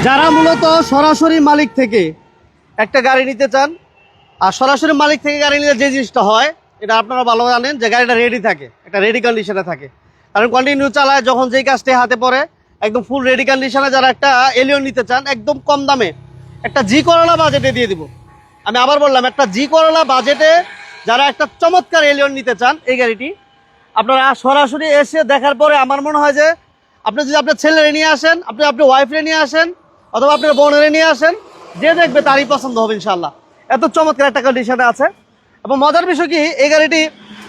যারা মূলত সরাসরি মালিক থেকে একটা গাড়ি নিতে চান, আর সরাসরি মালিক থেকে গাড়ি নিলে যে জিনিসটা হয় এটা আপনারা ভালো জানেন যে গাড়িটা রেডি থাকে, একটা রেডি কন্ডিশনে থাকে। কারণ কন্টিনিউ চালায়, যখন যেই কাজটি হাতে পড়ে একদম ফুল রেডি কন্ডিশনে যারা একটা এলিয়ন নিতে চান একদম কম দামে একটা জি করলা বাজেটে দিয়ে দিব। আমি আবার বললাম, একটা জি করলা বাজেটে যারা একটা চমৎকার এলিয়ন নিতে চান, এই গাড়িটি আপনারা সরাসরি এসে দেখার পরে আমার মনে হয় যে আপনি যদি আপনার ছেলেরে নিয়ে আসেন, আপনি ওয়াইফরে নিয়ে আসেন, অথবা আপনার বোনেরে নিয়ে আসেন, যে দেখবে তারই পছন্দ হবে ইনশাল্লাহ। এত চমৎকার একটা কন্ডিশনে আছে। এবং মজার বিষয় কি, এই গাড়িটি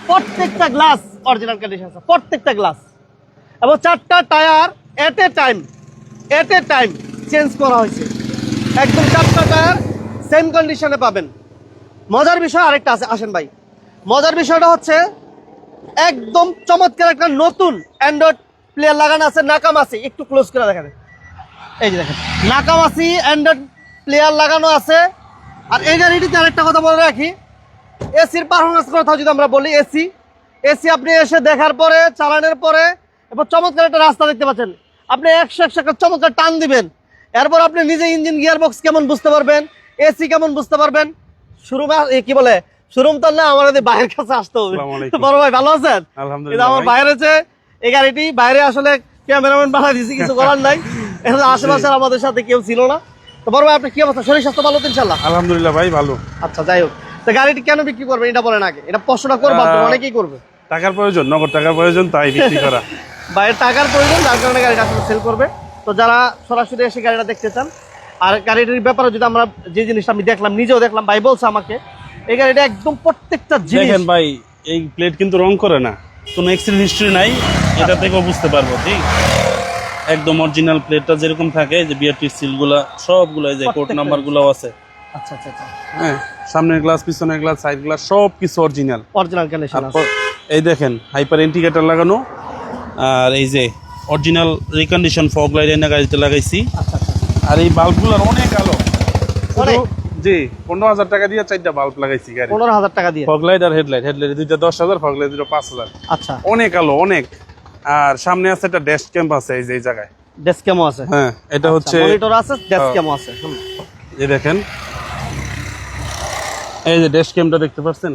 প্রত্যেকটা গ্লাস অরিজিনাল কন্ডিশন আছে, প্রত্যেকটা গ্লাস। এবং 4টা টায়ার এট এ টাইম চেঞ্জ করা হয়েছে, একদম 4টা টায়ার সেম কন্ডিশনে পাবেন। মজার বিষয় আরেকটা আছে, আসেন ভাই। মজার বিষয়টা হচ্ছে একদম চমৎকার একটা নতুন অ্যান্ড্রয়েড প্লেয়ার লাগানো আছে, নাকামাসি। একটু ক্লোজ করে দেখেন, এই যে দেখেন নাকামাসি অ্যান্ড্রয়েড প্লেয়ার লাগানো আছে। আর এই গাড়িটিতে আরেকটা কথা বলে রাখি, এসির পারফরমেন্স কথা যদি আমরা বলি, এসি আপনি এসে দেখার পরে, চালানোর পরে, এবার চমৎকার একটা রাস্তা দেখতে পাচ্ছেন। আপনি 100 একটা চমৎকার টান দিবেন, এরপর আপনি নিজে ইঞ্জিন গিয়ারবক্স কেমন বুঝতে পারবেন, এসি কেমন বুঝতে পারবেন। কি বলে শোরুম তো না, আমাদের বাইরের কাছে আসতে হবে। বড় ভাই ভালো আছেন? আলহামদুলিল্লাহ। আমার বাইরে আছে এই গাড়িটি, বাইরে আসলে ক্যামেরাম্যান বানাই দিয়েছি, কিছু করার নাই। এখন আশেপাশে আমাদের সাথে কেউ ছিল না। তো বড় ভাই আপনি কি অবস্থা, শরীর স্বাস্থ্য ভালো তো ইনশাল্লাহ? আলহামদুলিল্লাহ ভাই ভালো। আচ্ছা যাই হোক, তো গাড়িটি কেন বিক্রি করবেন এটা বলেন আগে। এটা প্রশ্নটা করবো, অনেকেই করবে। টাকার প্রয়োজন, নগদ টাকার প্রয়োজন, তাই বিক্রি করা। বাইরের টাকার প্রয়োজন, যার কারণে গাড়িটা আসলে সেল করবে। তো যারা সরাসরি এসে গাড়িটা দেখতে চান, আর গাড়িটির ব্যাপারে যদি আমরা যে জিনিসটা আমি দেখলাম, নিজেও দেখলাম, ভাই বলছে আমাকে এই গাড়িটা একদম প্রত্যেকটা জিনিস। দেখেন ভাই, এই প্লেট কিন্তু রং করে না, কোনো অ্যাক্সিডেন্ট হিস্ট্রি নাই, এটা থেকেও বুঝতে পারবো। ঠিক একদম অরিজিনাল প্লেটটা যেরকম থাকে, যে বিআরটি সিলগুলা সবগুলো, এই যে কোড নাম্বারগুলোও আছে। আচ্ছা আচ্ছা আচ্ছা, হ্যাঁ, সামনের গ্লাস, পিছনের গ্লাস, সাইড গ্লাস সব কিছু অরিজিনাল কন্ডিশন আছে। এই দেখেন হাইপার ইন্ডিকেটর লাগানো, আর এই যে অরিজিনাল রিকন্ডিশন ফগ লাইট এনে গাড়িতে লাগাইছি। আচ্ছা আচ্ছা, আর এই বাল্বগুলোর অনেক আলো, অনেক। জি 15,000 টাকা দিয়ে 4টা বাল্ব লাগাইছি গাড়ি। 15,000 টাকা দিয়ে ফগ লাইট আর হেডলাইট দুইটা 10,000, ফগ লাইট দুটো 5,000। আচ্ছা, অনেক আলো, অনেক। আর সামনে আছে একটা ড্যাশ ক্যাম্প আছে, এই যে এই জায়গায় ডেস্ক ক্যামও আছে। হ্যাঁ, এটা হচ্ছে মনিটর আছে, ডেস্ক ক্যামও আছে। এই দেখেন, এই যে ড্যাশ ক্যাম্পটা দেখতে পাচ্ছেন,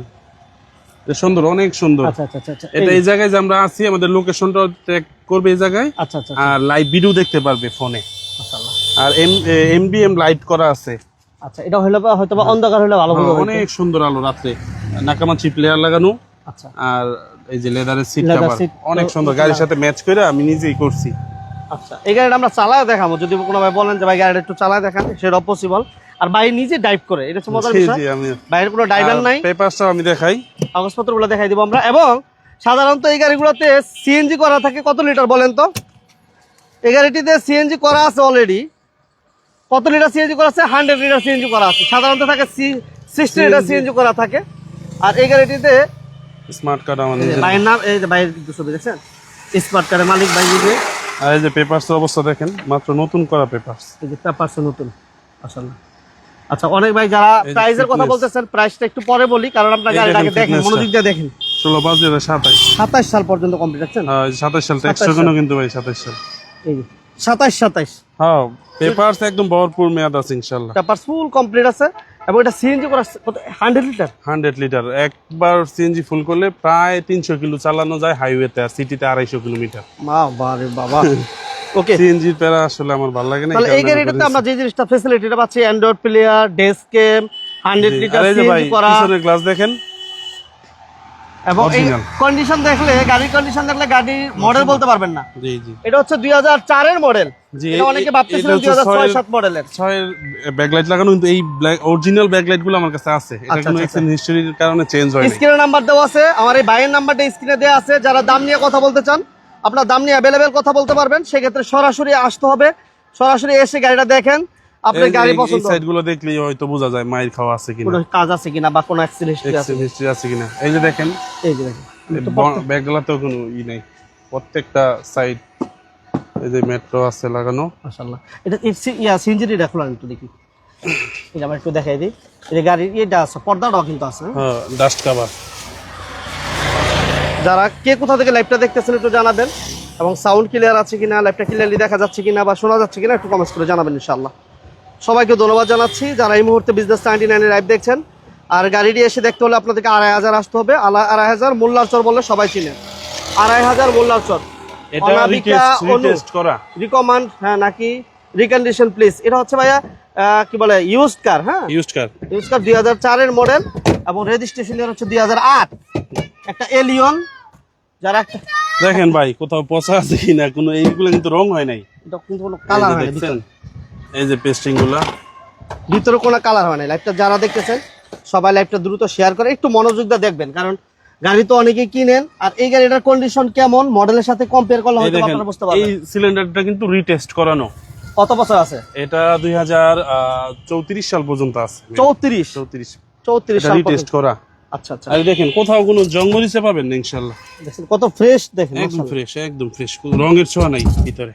সুন্দর, অনেক সুন্দর। আচ্ছা আচ্ছা আচ্ছা, এটা এই জায়গায় যে আমরা আছি, আমাদের লোকেশনটা ট্র্যাক করবে এই জায়গায়। আচ্ছা আচ্ছা, আর লাইভ ভিডিও দেখতে পারবে ফোনে। মাশাআল্লাহ। আর এমবিএম লাইট করা আছে। আচ্ছা, এটা হলো হয়তো বা অন্ধকার হলে ভালো হবে। অনেক সুন্দর আলো রাতে। নাকামাচি প্লেয়ার লাগানো। আচ্ছা, আর এই যে লেদারের সিট লেদার কভার সিট অনেক সুন্দর, গাড়ির সাথে ম্যাচ করে আমি নিজেই করছি। আচ্ছা, এই গাড়িটা আমরা চালায় দেখাবো, যদি কোনো ভাই বলেন যে ভাই গাড়িটা একটু চালায় দেখান, সেটা পসিবল। আর ভাই নিজে ড্রাইভ করে, এটা হচ্ছে মজার বিষয়। বাইরের কোনো ড্রাইভার নাই। পেপারসটাও আমি দেখাই, কাগজপত্রগুলো দেখাই দিব আমরা। এবং সাধারণত এই গাড়িগুলোতে সিএনজি করা থাকে। কত লিটার বলেন তো? এই গাড়িটিতে সিএনজি করা আছে অলরেডি। কত লিটার সিএনজি করা আছে? 100 লিটার সিএনজি করা আছে। সাধারণত থাকে 60 লিটার সিএনজি করা থাকে। আর এই গাড়িটিতে স্মার্ট কার্ড আমার নিজের। ভাইয়ের নাম, এই যে ভাইয়ের ছবি দেখছেন, স্মার্ট কার্ডের মালিক ভাই নিজে। আর এই যে পেপারসের অবস্থা দেখেন, মাত্র নতুন করা পেপারস। এই যে পেপারস নতুন আসলে। আচ্ছা, অনেক ভাই যারা প্রাইসের কথা বলতেছেন, প্রাইসটা একটু পরে বলি, কারণ আপনার গাড়িটাকে দেখেন, মনোযোগ দিয়ে দেখেন। 16/5/27 27 সাল পর্যন্ত কমপ্লিট আছেন। 27 সাল ট্যাক্স এখনো কিন্তু ভাই 27 সাল। এই যে 27। হ্যাঁ, পেপারস একদম ভরপুর মেয়াদ আছে ইনশাআল্লাহ। পেপারস ফুল কমপ্লিট আছে। এবং এটা সিএনজি করা 100 লিটার। 100 লিটার একবার সিএনজি ফুল করলে প্রায় 300 কিলো চালানো যায় হাইওয়েতে, আর সিটিতে 250 কিলোমিটার। বাবারে বাবা। ওকে, সিএনজির প্যারা আসলে আমার ভালো লাগে না। তাহলে এই গাড়িটাতে আমরা যে জিনিসটা ফ্যাসিলিটিটা পাচ্ছি, অ্যান্ড্রয়েড প্লেয়ার, ডেস্ক ক্যাম, 100 লিটার সিএনজি করা। পিছনের গ্লাস দেখেন, এবং এই কন্ডিশন দেখলে, গাড়ির কন্ডিশন দেখলে গাড়ির মডেল বলতে পারবেন না। জি জি, এটা হচ্ছে 2004 এর মডেল। জি, এটা অনেকে ভাবতেছিলেন 2006-7 মডেলের। 6 এর ব্যাকলাইট লাগানো, কিন্তু এই অরিজিনাল ব্যাকলাইট গুলো আমার কাছে আছে। এটা কোনো অ্যাক্সিডেন্ট হিস্টরির কারণে চেঞ্জ হয়নি। স্ক্রিনে নাম্বার দেওয়া আছে, আমার এই ভাইয়ের নাম্বারটা স্ক্রিনে দেওয়া আছে। যারা দাম নিয়ে কথা বলতে চান, আপনার দাম নিয়ে অ্যাভেলেবেল কথা বলতে পারবেন। সেক্ষেত্রে সরাসরি আসতে হবে, সরাসরি এসে গাড়িটা দেখেন, আপনার গাড়ি পছন্দ। এই সাইড গুলো দেখলেই হয়তো বোঝা যায় মাইর খাওয়া আছে কিনা, কোনো কাজ আছে কিনা, বা কোনো অ্যাক্সিডেন্ট হিস্টরি আছে কিনা। এই যে দেখেন, এই যে দেখেন ব্যাকগুলোতেও কোনো ই নাই, প্রত্যেকটা সাইড। এই যে মেট্রো আছে লাগানো। মাশাআল্লাহ। এটা সিএনজি টা খোলা একটু দেখি, এই যে আমরা একটু দেখাই দিই। এই যে গাড়ির এটা আছে, পর্দাটাও কিন্তু আছে। হ্যাঁ, ডাস্ট কভার। যারা কে কোথা থেকে লাইভটা দেখতেছেন একটু জানাবেন। এবং সাউন্ড ক্লিয়ার আছে কিনা, লাইভটা ক্লিয়ারলি দেখা যাচ্ছে কিনা বা শোনা যাচ্ছে কিনা একটু কমেন্টস করে জানাবেন ইনশাআল্লাহ। সবাইকে ধন্যবাদ জানাচ্ছি যারা এই মুহূর্তে বিজনেস 99 লাইভ দেখছেন। আর গাড়িটি এসে দেখতে হলে আপনাদেরকে 2500 আসতে হবে। 2500 মোল্লার চর বললে সবাই চিনেন, 2500 মোল্লার চর। এটা রিটেস্ট করা রিকমেন্ড হ্যাঁ নাকি রিকন্ডিশন প্লিজ। এটা হচ্ছে ভাইয়া কি বলে ইউজড কার, হ্যাঁ ইউজড কার 2004 এর মডেল এবং রেজিস্ট্রেশন ইয়ার হচ্ছে 2008। একটা এলিয়ন যারা একটা দেখেন ভাই কোথাও পচা আছে কিনা, কোনো এইগুলো কিন্তু রং হয় নাই, এটা কিন্তু কোনো কালার হয় না দেখছেন এই যে পেস্টিং গুলা ভিতরে কোনো কালার হয় না। লাইভটা যারা দেখতেছেন সবাই লাইভটা দ্রুত শেয়ার করে একটু মনোযোগ দিয়ে দেখবেন, কারণ গাড়ি তো অনেকেই কিনেন আর এই গাড়িটার কন্ডিশন কেমন মডেলের সাথে কম্পেয়ার করলে হয়তো আপনারা বুঝতে এই পারবেন। সিলিন্ডারটা কিন্তু রিটেস্ট করানো। কত বছর আছে? এটা 2034 সাল পর্যন্ত আছে। 34 সাল রিটেস্ট করা। আচ্ছা আচ্ছা। আর দেখেন কোথাও কোনো জঙ্গলিসে পাবেন না ইনশাআল্লাহ। দেখেন কত ফ্রেশ, দেখেন একদম ফ্রেশ, একদম ফ্রেশ, কোনো রঙের ছোঁয়া নাই ভিতরে।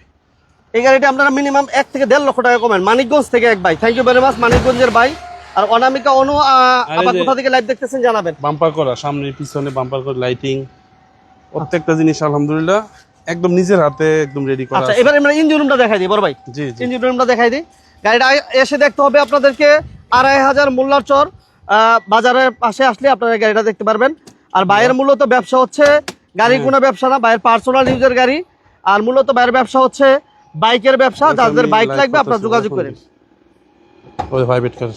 এই গাড়িটা আপনারা মিনিমাম 1 থেকে 1.5 লক্ষ টাকা কমেন। মানিকগঞ্জ থেকে এক ভাই, থ্যাংক ইউ ভেরি মাচ মানিকগঞ্জের ভাই। আর অনামিকা অনু আবার কোথা থেকে লাইভ দেখতেছেন জানাবেন। বাম্পার করা, সামনে পিছনে বাম্পার করে লাইটিং, প্রত্যেকটা জিনিস আলহামদুলিল্লাহ একদম নিজের হাতে একদম রেডি করা। আচ্ছা এবারে আমরা ইঞ্জিন রুমটা দেখাই দিই বড় ভাই। জি জি ইঞ্জিন রুমটা দেখাই দিই। গাড়িটা এসে দেখতে হবে আপনাদেরকে 2500 মোল্লার চর বাজারের পাশে আসলে আপনারা গাড়িটা দেখতে পারবেন। আর বাইরের মূলত ব্যবসা হচ্ছে গাড়ি কোনো ব্যবসা না, বাইরের পার্সোনাল ইউজের গাড়ি। আর মূলত বাইরের ব্যবসা হচ্ছে বাইকের ব্যবসা। যাদের বাইক লাগবে আপনারা যোগাযোগ করেন। ওই ভাইবেট কার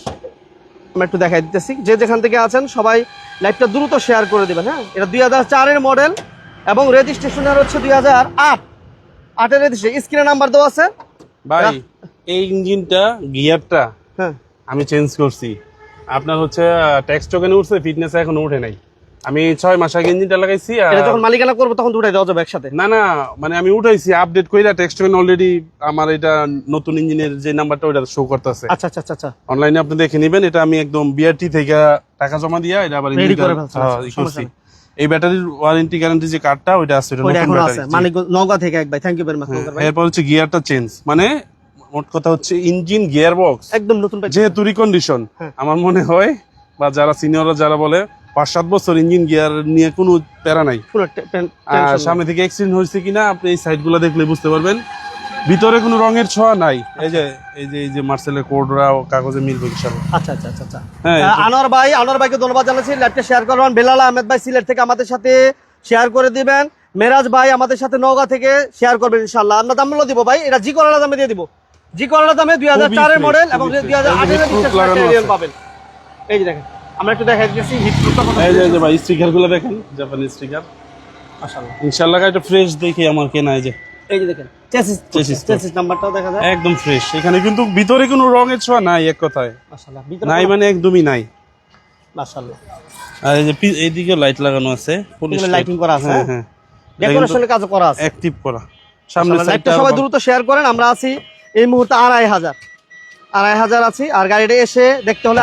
আমরা একটু দেখাই দিতেছি, যে যেখান থেকে আছেন সবাই লাইভটা দ্রুত শেয়ার করে দিবেন। হ্যাঁ এটা 2004 এর মডেল এবং রেজিস্ট্রেশনের হচ্ছে 2008 8 এর রেজিস্ট্রেশন। স্ক্রিনে নাম্বার দেওয়া আছে ভাই। এই ইঞ্জিনটা গিয়ারটা হ্যাঁ আমি চেঞ্জ করছি। আপনার হচ্ছে ট্যাক্স টোকেনে উঠছে, ফিটনেস এখনো উঠে নাই। আমি 6 মাস আগে ইঞ্জিনটা লাগাইছি। এটা যখন মালিকানা করবো তখন উঠাই দেওয়া যাবে একসাথে। না না, মানে আমি উঠাইছি আপডেট কইরা ট্যাক্স টোকেন অলরেডি আমার এটা নতুন ইঞ্জিনের যে নাম্বারটা ওটা শো করতেছে। আচ্ছা আচ্ছা আচ্ছা। অনলাইনে আপনি দেখে নেবেন। এটা আমি একদম বিআরটি থেকে টাকা জমা দিয়া এটা আবার রেডি করে ইঞ্জিনটা ফেলছেন, করছি। এই ব্যাটারির ওয়ারেন্টি গ্যারান্টি যে কার্ডটা ওইটা আছে, এটা ওইটা নতুন এখন আছে ব্যাটারি। মানিক নওগাঁ থেকে এক ভাই, thank you very much Naogaon ভাই। এরপর হচ্ছে গিয়ারটা চেঞ্জ, মানে মোট কথা হচ্ছে ইঞ্জিন গিয়ার বক্স একদম নতুন ভাই। যেহেতু রিকন্ডিশন, হ্যাঁ। আমার মনে হয় বা যারা সিনিয়ররা যারা বলে 5-7 বছর ইঞ্জিন গিয়ার নিয়ে কোনো প্যারা নাই। পুরো আর সামনে থেকে অ্যাক্সিডেন্ট হয়েছে কিনা আপনি এই সাইডগুলো দেখলে বুঝতে পারবেন। ভিতরে কোনো রঙের ছোঁয়া নাই। এই যে মার্সেলের কোডরা কাগজে মিলবে ইনশাআল্লাহ। আচ্ছা আচ্ছা আচ্ছা আচ্ছা। হ্যাঁ, আনোয়ার ভাইকে ধন্যবাদ জানাচ্ছি, লাইভটা শেয়ার করবেন। বেলাল আহমেদ ভাই সিলেট থেকে আমাদের সাথে শেয়ার করে দিবেন। মেরাজ ভাই আমাদের সাথে নওগাঁ থেকে শেয়ার করবেন ইনশাআল্লাহ। আমরা দাম দিব ভাই, এটা জি করলা দামে দিয়ে দিব। জি করলা দামে 2004 এর মডেল এবং 2008 এর রেজিস্ট্রেশন পাবেন। এই যে দেখেন আমরা একটু দেখাই দিচ্ছি হিট প্রুফটা কত। এই যে ভাই স্টিকারগুলো দেখেন, জাপানি স্টিকার মাশাআল্লাহ। ইনশাআল্লাহ এটা ফ্রেশ দেখে আমার কেনা। এই যে দেখেন চেসিস নাম্বারটাও দেখা যায় একদম ফ্রেশ। এখানে কিন্তু ভিতরে কোনো রঙের ছোঁয়া নাই এক কথায়। মাশাআল্লাহ। নাই মানে একদমই নাই। মাশাআল্লাহ। আর এই যে এইদিকে লাইট লাগানো আছে, পুলিশ লাইটিং করা আছে, হ্যাঁ হ্যাঁ, ডেকোরেশনের কাজ করা আছে, অ্যাক্টিভ করা। সামনে লাইটটা সাইডটা সবাই দ্রুত শেয়ার করেন। আমরা আছি এই মুহূর্তে 2500 আছি। আর গাড়িটা এসে দেখতে হলে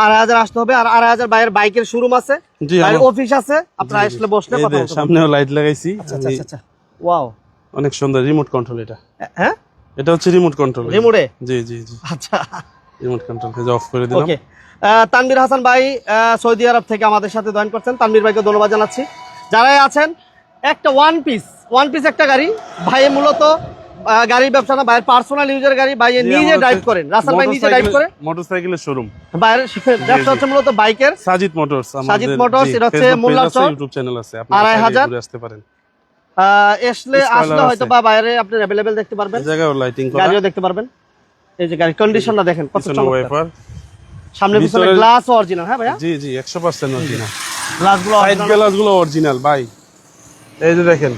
2500 আসতে হবে। আর 2500 বাইরের বাইকের শোরুম আছে, জি, বাইরের অফিস আছে, আপনারা আসলে বসলে কথা বলতে পারবেন। সামনেও লাইট লাগাইছি। আচ্ছা আচ্ছা আচ্ছা। ওয়াও, অনেক সুন্দর রিমোট কন্ট্রোল। এটা হ্যাঁ এটা হচ্ছে রিমোট কন্ট্রোল। রিমোটে? জি জি জি, আচ্ছা রিমোট কন্ট্রোল থেকে অফ করে দিলাম। ওকে। তানভীর হাসান ভাই সৌদি আরব থেকে আমাদের সাথে জয়েন করছেন। তানভীর ভাইকে ধন্যবাদ জানাচ্ছি। যারাই আছেন একটা ওয়ান পিস একটা গাড়ি ভাই, মূলত গাড়ি ব্যবসা না, ভাইয়ের পার্সোনাল ইউজার গাড়ি, ভাই নিজে ড্রাইভ করেন। রাসেল ভাই নিজে ড্রাইভ করে মোটরসাইকেলের শোরুম। বাইরের ব্যবসা হচ্ছে মূলত বাইকের। সাজিদ মোটরস, সাজিদ মোটরস, এটা হচ্ছে মোল্লার চর, ইউটিউব চ্যানেল আছে, আপনারা 2500 ঘুরে আসতে পারেন। আসলে হয়তো বা বাইরে আপনি अवेलेबल দেখতে পারবেন, এই জায়গায় লাইটিং করা, গাড়িও দেখতে পারবেন। এই যে গাড়ি কন্ডিশনটা দেখেন কত চমৎকার। ওয়াইপার, সামনে পিছনে গ্লাস অরিজিনাল। হ্যাঁ ভাইয়া, জি জি 100% অরিজিনাল। গ্লাসগুলো সাইড গ্লাসগুলো অরিজিনাল ভাই। এই যে দেখেন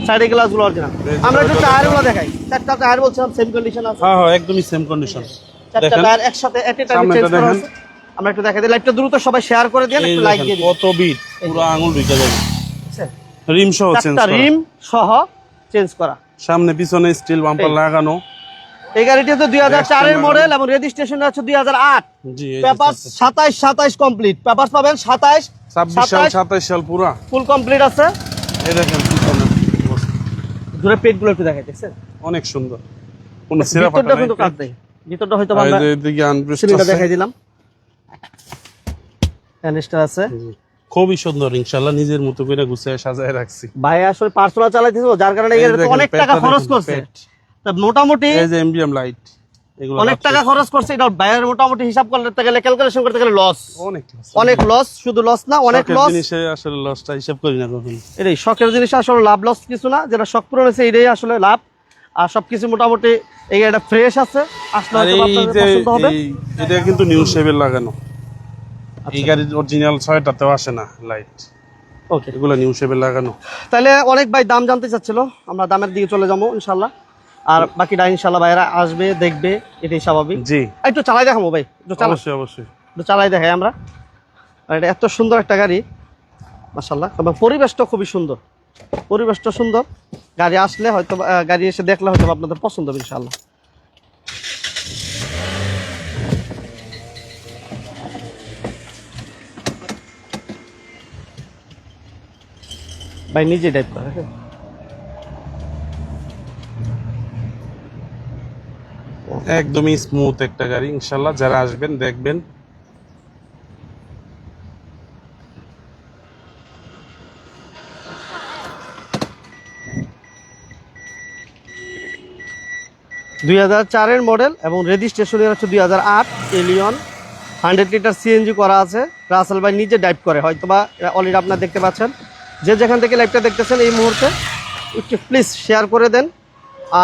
সাইডে গ্লাসগুলো অরিজিনাল। আমরা একটু টায়ারগুলো দেখাই। চারটা টায়ার বলছিলাম সেম কন্ডিশন আছে। হ্যাঁ হ্যাঁ, একদমই সেম কন্ডিশন। চারটা টায়ার একসাথে এট এ টাইমে চেঞ্জ করা আছে। আমরা একটু দেখাই দিই। লাইভটা দ্রুত সবাই শেয়ার করে দেন, একটু লাইক দিয়ে দিন। কত বিট, পুরো আঙুল ঢুকে যাবে। রিম সহ চেঞ্জ চারটা করা, রিম সহ চেঞ্জ করা, সামনে পিছনে স্টিল বাম্পার লাগানো। এই গাড়িটি হচ্ছে 2004 এর মডেল এবং রেজিস্ট্রেশন হচ্ছে 2008। জি, পেপারস 27 কমপ্লিট। পেপারস পাবেন 27 27 সাল পুরা ফুল কমপ্লিট আছে। এই দেখেন পিছনে দূরে পেটগুলো একটু দেখাই, দেখছেন অনেক সুন্দর, কোন সিরা ফাটা ভিতরটা নাই। কিন্তু কাট নেই, ভিতরটা হয়তো আমরা এদিকে আনব্রেস্ট সিলিংটা আছে। দেখাই দিলাম, ক্যানিস্টার আছে। খুবই সুন্দর ইনশাআল্লাহ, নিজের মতো করে গুছিয়ে সাজায় রাখছি। ভাই আসলে পার্সোনাল চালাইতেছে তো, যার কারণে এই গাড়িতে দেখেন, অনেক টাকা পেটটা খরচ দেখেন, করছে। পেট। তা মোটামুটি এই যে এমবিএম লাইট, এগুলো অনেক টাকা খরচ করছে। এটা ভাইয়ের মোটামুটি হিসাব করতে গেলে, ক্যালকুলেশন করতে গেলে লস, অনেক লস। শুধু লস না, অনেক শখের লস। জিনিসে আসলে লসটা হিসাব করি না কখনো। এটাই শখের জিনিস, আসলে লাভ লস কিছু না। যেটা শখ পূরণ হয়েছে এটাই আসলে লাভ। আর সবকিছু মোটামুটি এই গাড়িটা ফ্রেশ আছে, আসলে আর হয়তো এই আপনাদের যে পছন্দ হবে। এটা কিন্তু নিউ শেপের লাগানো, এই গাড়ির অরিজিনাল 6টাতেও আসে না লাইট, ওকে, এগুলো নিউ শেপের লাগানো। তাহলে অনেক ভাই দাম জানতে চাচ্ছিল, আমরা দামের দিকে চলে যাবো ইনশাল্লাহ। আর বাকিটা ইনশাল্লাহ ভাইরা আসবে, দেখবে, এটাই স্বাভাবিক। জি, একটু চালাই দেখাবো ভাই, একটু চালাই, অবশ্যই অবশ্যই। একটু চালাই দেখাই আমরা। আর এটা এত সুন্দর একটা গাড়ি মাশাআল্লাহ, এবং পরিবেশটা খুবই সুন্দর, পরিবেশটা সুন্দর। গাড়ি আসলে হয়তো, গাড়ি এসে দেখলে হয়তো আপনাদের পছন্দ হবে ইনশাআল্লাহ। ভাই নিজে টাইপ করে একদমই স্মুথ একটা গাড়ি ইনশাআল্লাহ, যারা আসবেন দেখবেন। দুই 2004-এর মডেল এবং রেজিস্ট্রেশন হচ্ছে 2008 এলিয়ন। 100 লিটার সিএনজি করা আছে। রাসেল ভাই নিজে ড্রাইভ করে, হয়তোবা অলরেডি আপনারা দেখতে পাচ্ছেন। যে যেখান থেকে লাইভটা দেখতেছেন এই মুহূর্তে একটু প্লিজ শেয়ার করে দেন।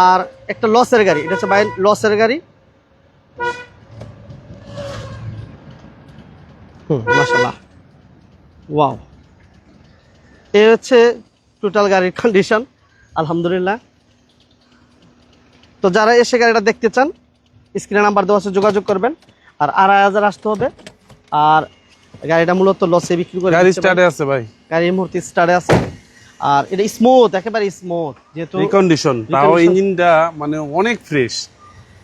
আর একটা লসের গাড়ি, এটা হচ্ছে ভাই লসের গাড়ি। মাশাআল্লাহ, ওয়াও। এই হচ্ছে টোটাল গাড়ির কন্ডিশন, আলহামদুলিল্লাহ। তো যারা এসে গাড়িটা দেখতে চান, স্ক্রিনে নাম্বার দেওয়া আছে, যোগাযোগ করবেন। আর 2500 আসতে হবে। আর গাড়িটা মূলত লসে বিক্রি করে গাড়ি স্টার্টে আছে ভাই, গাড়ি এই মুহূর্তে স্টার্টে আছে। আর এটা স্মুথ, একেবারে স্মুথ, যেহেতু রিকন্ডিশন। তাও ইঞ্জিনটা মানে অনেক ফ্রেশ,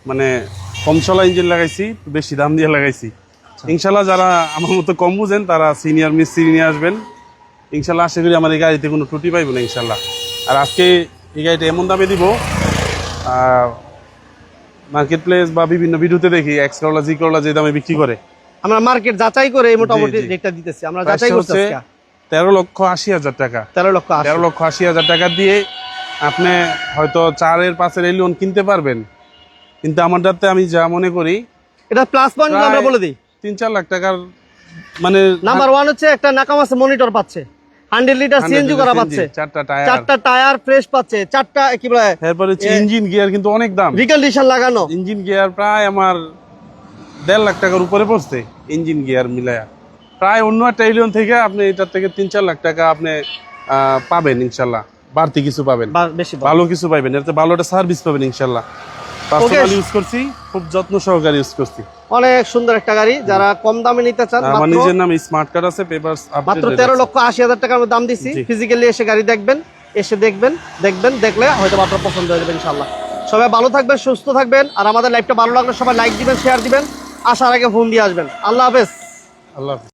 মানে কম চলা ইঞ্জিন লাগাইছি, বেশি দাম দিয়ে লাগাইছি। ইনশাল্লাহ যারা আমার মতো কম বুঝেন তারা সিনিয়র মিস্ত্রি নিয়ে আসবেন ইনশাল্লাহ। আশা করি আমার এই গাড়িতে কোনো ত্রুটি পাইব না ইনশাল্লাহ। আর আজকে এই গাড়িটা এমন দামে দিব, মার্কেট প্লেস বা বিভিন্ন ভিডিওতে দেখি এক্স করলা জি করলা যে দামে বিক্রি করে, আমরা মার্কেট যাচাই করে মোটামুটি রেটটা দিতেছি। আমরা যাচাই করছি। 13,80,000 টাকা, 13,80,000 টাকা দিয়ে আপনি হয়তো 4-এর 5-এর এলিয়ন কিনতে পারবেন। কিন্তু আমারটাতে আমি যা মনে করি, এটা প্লাস পয়েন্ট আমরা বলে দিই, 3-4 লাখ টাকার মানে নাম্বার 1 হচ্ছে একটা নাকামাসে মনিটর পাচ্ছে, 100 লিটার সিএনজি করা পাচ্ছে, 4টা টায়ার ফ্রেশ পাচ্ছে, 4টা কি বলে, এরপর হচ্ছে ইঞ্জিন গিয়ার কিন্তু অনেক দাম, রিকন্ডিশন লাগানো ইঞ্জিন গিয়ার প্রায় আমার 1.5 লাখ টাকার উপরে পড়ছে ইঞ্জিন গিয়ার মিলায়া। প্রায় অন্য একটা এলিয়ন থেকে আপনি এটার থেকে 3-4 লাখ টাকা আপনি পাবেন ইনশাল্লাহ, বাড়তি কিছু পাবেন, বেশি ভালো কিছু পাবেন, এতে ভালো একটা সার্ভিস পাবেন ইনশাল্লাহ। পার্সোনালি ইউজ করছি, খুব যত্ন সহকারে ইউজ করছি। অনেক সুন্দর একটা গাড়ি, যারা কম দামে নিতে চান। আমার নিজের নামে স্মার্ট কার্ড আছে, পেপারস মাত্র 13,80,000 টাকার দাম দিছি। ফিজিক্যালি এসে গাড়ি দেখবেন, এসে দেখবেন, দেখলে হয়তো আপনার পছন্দ হয়ে যাবে ইনশাআল্লাহ। সবাই ভালো থাকবেন, সুস্থ থাকবেন। আর আমাদের লাইভটা ভালো লাগলে সবাই লাইক দিবেন, শেয়ার দিবেন। আসার আগে ফোন দিয়ে আসবেন। আল্লাহ হাফেজ। আল্লাহ হাফেজ।